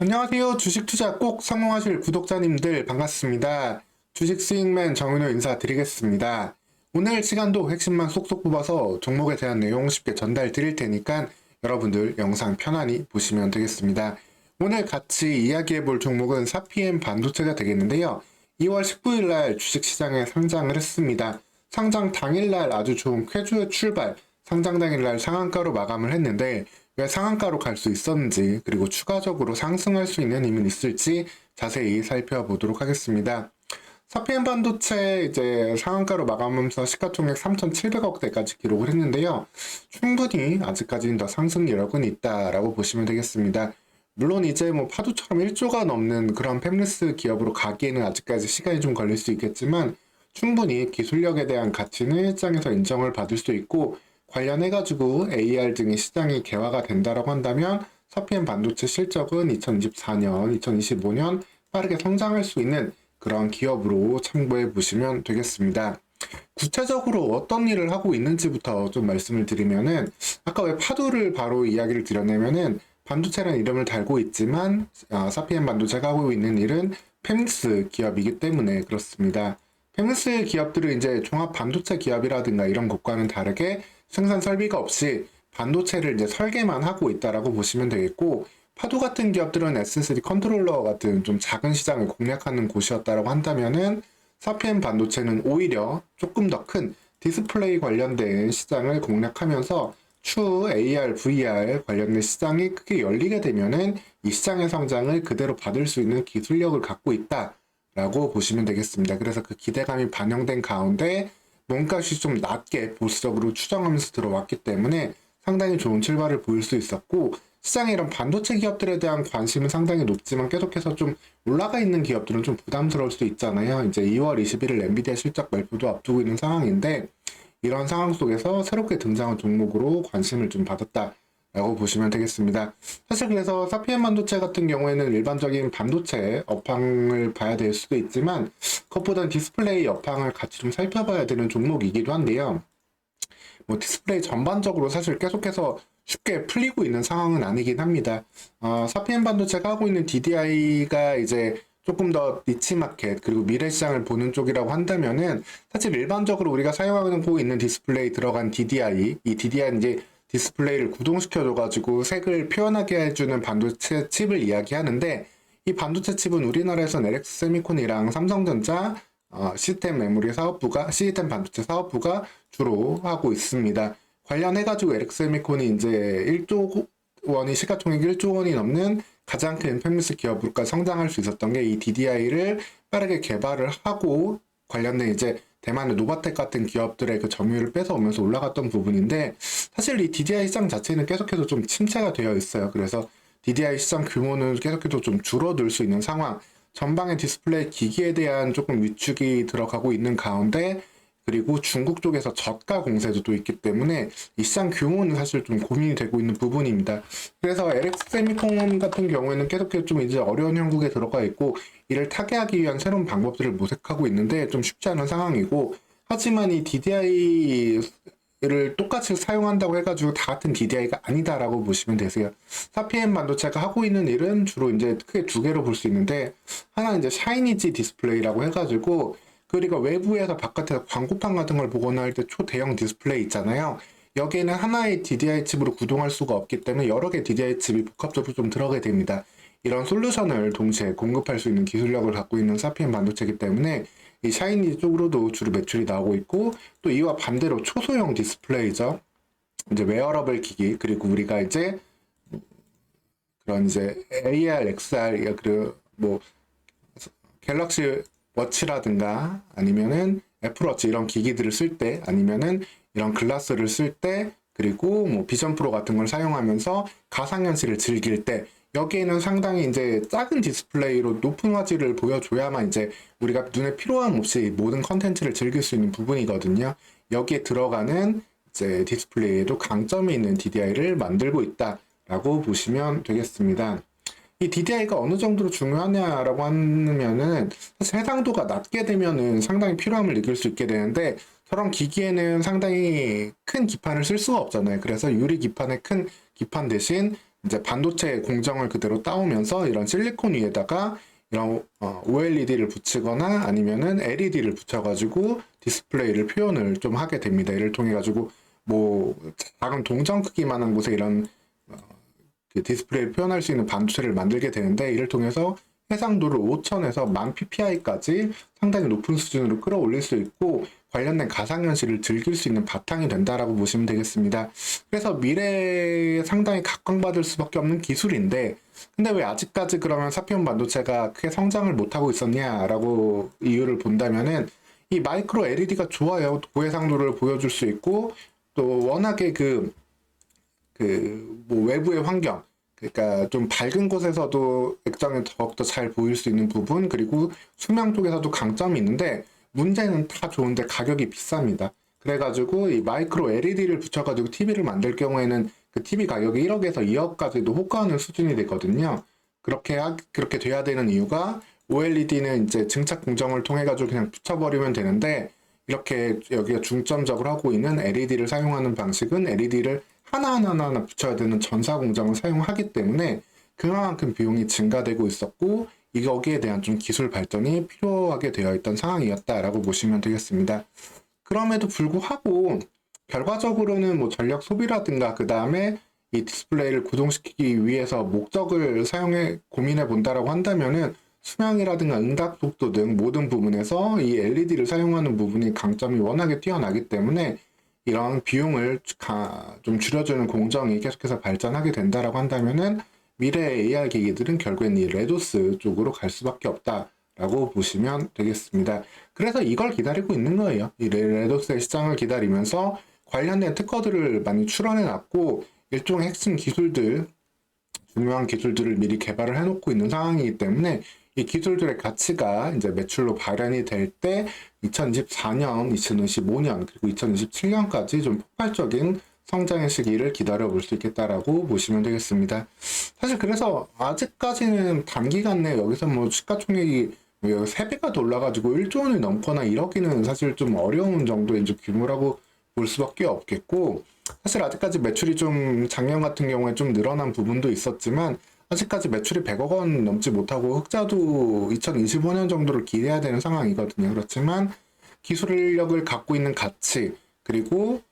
안녕하세요. 주식 투자 꼭 성공하실 구독자님들 반갑습니다. 주식 스윙맨 정은호 인사드리겠습니다. 오늘 시간도 핵심만 쏙쏙 뽑아서 종목에 대한 내용 쉽게 전달 드릴 테니까 여러분들 영상 편안히 보시면 되겠습니다. 오늘 같이 이야기해 볼 종목은 사피엠 반도체가 되겠는데요. 2월 19일 날 주식시장에 상장을 했습니다. 상장 당일날 아주 좋은 쾌주의 출발, 상장 당일날 상한가로 마감을 했는데 왜 상한가로 갈 수 있었는지, 그리고 추가적으로 상승할 수 있는 힘은 있을지 자세히 살펴보도록 하겠습니다. 사피엔 반도체 이제 상한가로 마감하면서 시가총액 3,700억대까지 기록을 했는데요. 충분히 아직까지는 더 상승 여력은 있다라고 보시면 되겠습니다. 물론 이제 뭐 파도처럼 1조가 넘는 그런 팹리스 기업으로 가기에는 아직까지 시간이 좀 걸릴 수 있겠지만 충분히 기술력에 대한 가치는 시장에서 인정을 받을 수 있고, 관련해가지고 AR 등의 시장이 개화가 된다라고 한다면 사피엔 반도체 실적은 2024년, 2025년 빠르게 성장할 수 있는 그런 기업으로 참고해 보시면 되겠습니다. 구체적으로 어떤 일을 하고 있는지부터 좀 말씀을 드리면은, 아까 왜 파도를 바로 이야기를 드렸냐면은 반도체라는 이름을 달고 있지만 사피엔 반도체가 하고 있는 일은 팹리스 기업이기 때문에 그렇습니다. 팹리스 기업들은 이제 종합 반도체 기업이라든가 이런 것과는 다르게 생산 설비가 없이 반도체를 이제 설계만 하고 있다라고 보시면 되겠고, 파도 같은 기업들은 SSD 컨트롤러 같은 좀 작은 시장을 공략하는 곳이었다라고 한다면은 사피엔 반도체는 오히려 조금 더 큰 디스플레이 관련된 시장을 공략하면서 추후 AR, VR 관련된 시장이 크게 열리게 되면은 이 시장의 성장을 그대로 받을 수 있는 기술력을 갖고 있다라고 보시면 되겠습니다. 그래서 그 기대감이 반영된 가운데 몸값이 좀 낮게 보수적으로 추정하면서 들어왔기 때문에 상당히 좋은 출발을 보일 수 있었고, 시장에 이런 반도체 기업들에 대한 관심은 상당히 높지만 계속해서 좀 올라가 있는 기업들은 좀 부담스러울 수도 있잖아요. 이제 2월 21일 엔비디아 실적 발표도 앞두고 있는 상황인데, 이런 상황 속에서 새롭게 등장한 종목으로 관심을 좀 받았다라고 보시면 되겠습니다. 사실 그래서 사피엔 반도체 같은 경우에는 일반적인 반도체 업황을 봐야 될 수도 있지만 그것보다는 디스플레이 업황을 같이 좀 살펴봐야 되는 종목이기도 한데요. 뭐 디스플레이 전반적으로 사실 계속해서 쉽게 풀리고 있는 상황은 아니긴 합니다. 사피엔 반도체가 하고 있는 DDI가 이제 조금 더 니치 마켓 그리고 미래 시장을 보는 쪽이라고 한다면은, 사실 일반적으로 우리가 사용하고 있는 디스플레이 들어간 DDI, 이 DDI는 이제 디스플레이를 구동시켜줘가지고 색을 표현하게 해주는 반도체 칩을 이야기하는데, 이 반도체 칩은 우리나라에선 LX 세미콘이랑 삼성전자 시스템 메모리 사업부가, 시스템 반도체 사업부가 주로 하고 있습니다. 관련해가지고 LX세미콘이 이제 1조 원이 시가총액 1조 원이 넘는 가장 큰 팹리스 기업으로까지 성장할 수 있었던 게 이 DDI를 빠르게 개발을 하고 관련된 이제 대만의 노바텍 같은 기업들의 그 점유율을 뺏어오면서 올라갔던 부분인데, 사실 이 DDI 시장 자체는 계속해서 좀 침체가 되어 있어요. 그래서 DDI 시장 규모는 계속해서 좀 줄어들 수 있는 상황, 전방의 디스플레이 기기에 대한 조금 위축이 들어가고 있는 가운데, 그리고 중국 쪽에서 저가 공세도 또 있기 때문에 이 시장 규모는 사실 좀 고민이 되고 있는 부분입니다. 그래서 LX 세미콘 같은 경우에는 계속해서 좀 이제 어려운 형국에 들어가 있고, 이를 타개하기 위한 새로운 방법들을 모색하고 있는데 좀 쉽지 않은 상황이고, 하지만 이 DDI를 똑같이 사용한다고 해가지고 다 같은 DDI가 아니다라고 보시면 되세요. 사피엔 반도체가 하고 있는 일은 주로 이제 크게 두 개로 볼 수 있는데, 하나는 이제 샤이니지 디스플레이라고 해가지고, 그리고 외부에서 바깥에서 광고판 같은 걸 보거나 할 때 초대형 디스플레이 있잖아요. 여기에는 하나의 DDI 칩으로 구동할 수가 없기 때문에 여러 개 DDI 칩이 복합적으로 좀 들어가게 됩니다. 이런 솔루션을 동시에 공급할 수 있는 기술력을 갖고 있는 사피엔 반도체이기 때문에 이 샤이니 쪽으로도 주로 매출이 나오고 있고, 또 이와 반대로 초소형 디스플레이죠. 이제 웨어러블 기기, 그리고 우리가 이제 그런 이제 AR, XR, 그리고 뭐 갤럭시 워치라든가 아니면은 애플워치 이런 기기들을 쓸 때, 아니면은 이런 글라스를 쓸 때, 그리고 뭐 비전 프로 같은 걸 사용하면서 가상현실을 즐길 때, 여기에는 상당히 이제 작은 디스플레이로 높은 화질을 보여줘야만 이제 우리가 눈에 피로함 없이 모든 컨텐츠를 즐길 수 있는 부분이거든요. 여기에 들어가는 이제 디스플레이에도 강점이 있는 DDI를 만들고 있다라고 보시면 되겠습니다. 이 DDI가 어느 정도로 중요하냐라고 하면은, 사실 해상도가 낮게 되면은 상당히 피로함을 느낄 수 있게 되는데, 저런 기기에는 상당히 큰 기판을 쓸 수가 없잖아요. 그래서 유리 기판의 큰 기판 대신 이제 반도체 공정을 그대로 따오면서 이런 실리콘 위에다가 이런 OLED를 붙이거나 아니면은 LED를 붙여가지고 디스플레이를 표현을 좀 하게 됩니다. 이를 통해 가지고 뭐 작은 동전 크기만한 곳에 이런 그 디스플레이를 표현할 수 있는 반도체를 만들게 되는데, 이를 통해서 해상도를 5000에서 1000 ppi까지 상당히 높은 수준으로 끌어올릴 수 있고 관련된 가상현실을 즐길 수 있는 바탕이 된다라고 보시면 되겠습니다. 그래서 미래에 상당히 각광받을 수밖에 없는 기술인데, 근데 왜 아직까지 그러면 사피온 반도체가 크게 성장을 못하고 있었냐라고 이유를 본다면은, 이 마이크로 LED가 좋아요. 고해상도를 보여줄 수 있고 또 워낙에 뭐 외부의 환경, 그러니까 좀 밝은 곳에서도 액정이 더욱더 잘 보일 수 있는 부분, 그리고 수명 쪽에서도 강점이 있는데, 문제는 다 좋은데 가격이 비쌉니다. 그래가지고 이 마이크로 LED를 붙여가지고 TV를 만들 경우에는 그 TV 가격이 1억에서 2억까지도 호가하는 수준이 되거든요. 그렇게 돼야 되는 이유가, OLED는 이제 증착 공정을 통해 가지고 그냥 붙여버리면 되는데, 이렇게 여기가 중점적으로 하고 있는 LED를 사용하는 방식은 LED를 하나하나 붙여야 되는 전사 공정을 사용하기 때문에 그만큼 비용이 증가되고 있었고, 여기에 대한 좀 기술 발전이 필요하게 되어 있던 상황이었다라고 보시면 되겠습니다. 그럼에도 불구하고 결과적으로는 뭐 전력 소비라든가 그 다음에 이 디스플레이를 구동시키기 위해서 목적을 고민해 본다라고 한다면은 수명이라든가 응답 속도 등 모든 부분에서 이 LED를 사용하는 부분이 강점이 워낙에 뛰어나기 때문에 이런 비용을 좀 줄여주는 공정이 계속해서 발전하게 된다라고 한다면은 미래의 AR 기기들은 결국엔 이 레도스 쪽으로 갈 수밖에 없다라고 보시면 되겠습니다. 그래서 이걸 기다리고 있는 거예요. 이 레도스의 시장을 기다리면서 관련된 특허들을 많이 출원해 놨고 일종의 핵심 기술들, 중요한 기술들을 미리 개발을 해놓고 있는 상황이기 때문에 이 기술들의 가치가 이제 매출로 발현이 될 때 2024년, 2025년, 그리고 2027년까지 좀 폭발적인 성장의 시기를 기다려 볼 수 있겠다라고 보시면 되겠습니다. 사실 그래서 아직까지는 단기간 내에 여기서 뭐 시가총액이 3배가 더 올라가지고 1조 원을 넘거나 이러기는 사실 좀 어려운 정도의 이제 규모라고 볼 수밖에 없겠고, 사실 아직까지 매출이 좀 작년 같은 경우에 좀 늘어난 부분도 있었지만 아직까지 매출이 100억 원 넘지 못하고 흑자도 2025년 정도를 기대해야 되는 상황이거든요. 그렇지만 기술력을 갖고 있는 가치, 그리고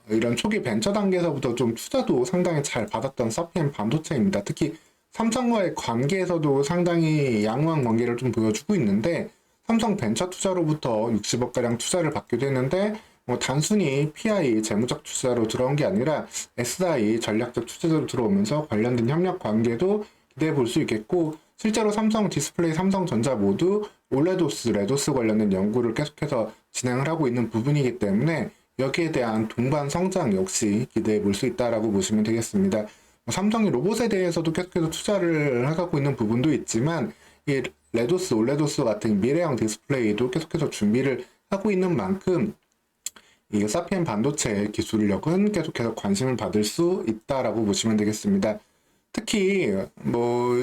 이런 초기 벤처 단계에서부터 좀 투자도 상당히 잘 받았던 사피엔 반도체입니다. 특히 삼성과의 관계에서도 상당히 양호한 관계를 좀 보여주고 있는데, 삼성 벤처 투자로부터 60억가량 투자를 받기도 했는데, 뭐 단순히 PI 재무적 투자로 들어온 게 아니라 SI 전략적 투자자로 들어오면서 관련된 협력 관계도 기대해 볼 수 있겠고, 실제로 삼성 디스플레이, 삼성전자 모두 올레도스, 레도스 관련된 연구를 계속해서 진행을 하고 있는 부분이기 때문에 여기에 대한 동반 성장 역시 기대해 볼 수 있다라고 보시면 되겠습니다. 삼성이 로봇에 대해서도 계속해서 투자를 하고 있는 부분도 있지만, 이 레도스, 올레도스 같은 미래형 디스플레이도 계속해서 준비를 하고 있는 만큼 이 사피엔 반도체 기술력은 계속해서 관심을 받을 수 있다라고 보시면 되겠습니다. 특히 뭐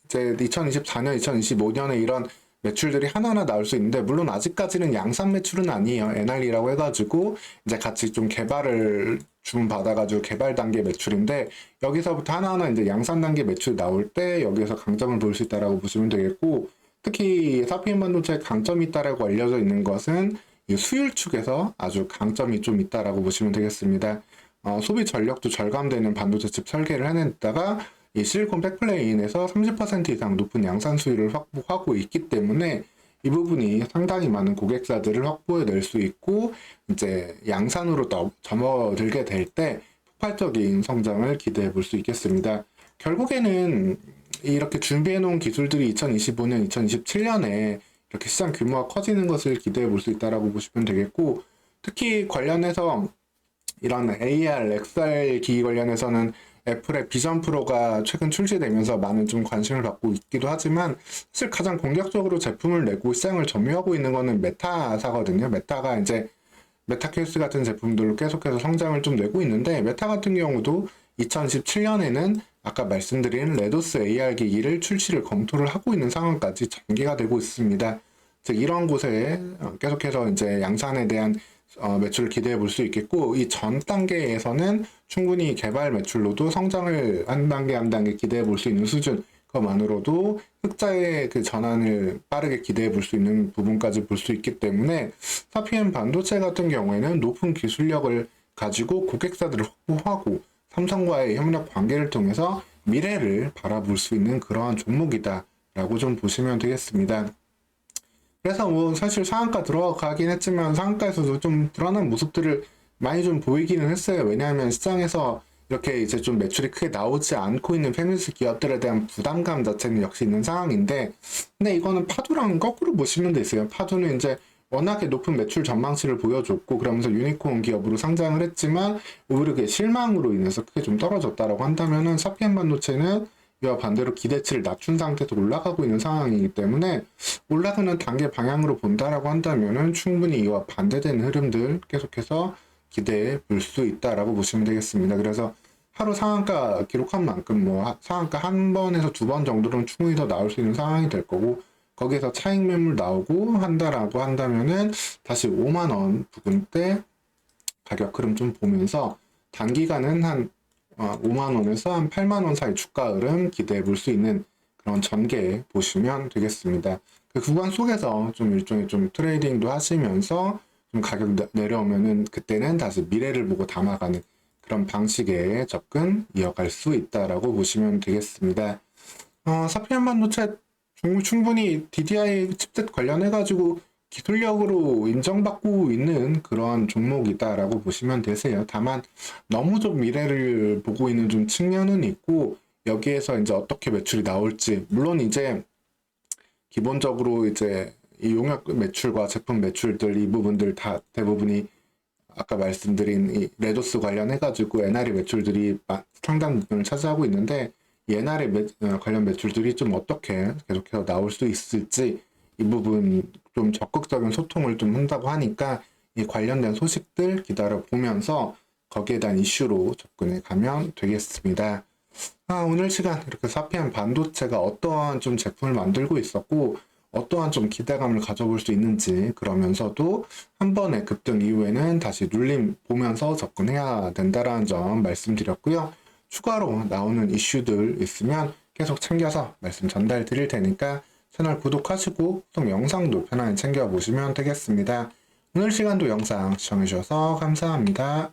이제 2024년, 2025년에 이런 매출들이 하나하나 나올 수 있는데, 물론 아직까지는 양산 매출은 아니에요. NRE라고 해가지고 이제 같이 좀 개발을 주문받아가지고 개발 단계 매출인데, 여기서부터 하나하나 이제 양산 단계 매출 나올 때 여기에서 강점을 볼 수 있다라고 보시면 되겠고, 특히 사피엔 반도체의 강점이 있다라고 알려져 있는 것은 이 수율 축에서 아주 강점이 좀 있다라고 보시면 되겠습니다. 소비 전력도 절감되는 반도체 칩 설계를 해냈다가 이 실리콘 백플레인에서 30% 이상 높은 양산 수율을 확보하고 있기 때문에 이 부분이 상당히 많은 고객사들을 확보해낼 수 있고, 이제 양산으로 접어들게 될 때 폭발적인 성장을 기대해 볼 수 있겠습니다. 결국에는 이렇게 준비해 놓은 기술들이 2025년, 2027년에 이렇게 시장 규모가 커지는 것을 기대해 볼 수 있다라고 보시면 되겠고, 특히 관련해서 이런 AR, XR 기기 관련해서는 애플의 비전 프로가 최근 출시되면서 많은 좀 관심을 받고 있기도 하지만, 사실 가장 공격적으로 제품을 내고 시장을 점유하고 있는 거는 메타사거든요. 메타가 이제 메타퀘스트 같은 제품들로 계속해서 성장을 좀 내고 있는데, 메타 같은 경우도 2017년에는 아까 말씀드린 레도스 AR 기기를 출시를 검토를 하고 있는 상황까지 전개가 되고 있습니다. 즉 이런 곳에 계속해서 이제 양산에 대한 매출을 기대해 볼 수 있겠고, 이 전 단계에서는 충분히 개발 매출로도 성장을 한 단계 한 단계 기대해 볼 수 있는 수준, 그것만으로도 흑자의 그 전환을 빠르게 기대해 볼 수 있는 부분까지 볼 수 있기 때문에 사피엔 반도체 같은 경우에는 높은 기술력을 가지고 고객사들을 확보하고 삼성과의 협력 관계를 통해서 미래를 바라볼 수 있는 그러한 종목이다라고 좀 보시면 되겠습니다. 그래서 뭐 사실 상한가 들어가긴 했지만 상한가에서도 좀 드러난 모습들을 많이 좀 보이기는 했어요. 왜냐하면 시장에서 이렇게 이제 좀 매출이 크게 나오지 않고 있는 페미니스 기업들에 대한 부담감 자체는 역시 있는 상황인데, 근데 이거는 파도랑 거꾸로 보시면 되세요. 파도는 이제 워낙에 높은 매출 전망치를 보여줬고 그러면서 유니콘 기업으로 상장을 했지만 오히려 그 실망으로 인해서 크게 좀 떨어졌다라고 한다면은 사피엔 반도체는 이와 반대로 기대치를 낮춘 상태에서 올라가고 있는 상황이기 때문에 올라가는 단계 방향으로 본다라고 한다면은 충분히 이와 반대되는 흐름들 계속해서 기대해 볼 수 있다라고 보시면 되겠습니다. 그래서 하루 상한가 기록한 만큼 뭐 상한가 한 번에서 두 번 정도는 충분히 더 나올 수 있는 상황이 될 거고, 거기에서 차익 매물 나오고 한다라고 한다면은 다시 5만 원 부근대 가격 흐름 좀 보면서 단기간은 한 5만 원에서 한 8만 원 사이 주가 흐름 기대해 볼 수 있는 그런 전개 보시면 되겠습니다. 그 구간 속에서 좀 일종의 좀 트레이딩도 하시면서 좀 가격 내려오면은 그때는 다시 미래를 보고 담아가는 그런 방식의 접근 이어갈 수 있다라고 보시면 되겠습니다. 사피엔 반도체 충분히 DDI 칩셋 관련해가지고 기술력으로 인정받고 있는 그런 종목이다라고 보시면 되세요. 다만 너무 좀 미래를 보고 있는 좀 측면은 있고, 여기에서 이제 어떻게 매출이 나올지, 물론 이제 기본적으로 이제 이 용역 매출과 제품 매출들 이 부분들 다 대부분이 아까 말씀드린 이 레도스 관련해가지고 NRE 매출들이 상당 부분을 차지하고 있는데, 이 NRE 관련 매출들이 좀 어떻게 계속해서 나올 수 있을지 이 부분 좀 적극적인 소통을 좀 한다고 하니까 이 관련된 소식들 기다려 보면서 거기에 대한 이슈로 접근해 가면 되겠습니다. 오늘 시간 이렇게 사피엔 반도체가 어떠한 좀 제품을 만들고 있었고 어떠한 좀 기대감을 가져볼 수 있는지, 그러면서도 한 번의 급등 이후에는 다시 눌림 보면서 접근해야 된다라는 점 말씀드렸고요. 추가로 나오는 이슈들 있으면 계속 챙겨서 말씀 전달 드릴 테니까 채널 구독하시고 또 영상도 편안히 챙겨보시면 되겠습니다. 오늘 시간도 영상 시청해주셔서 감사합니다.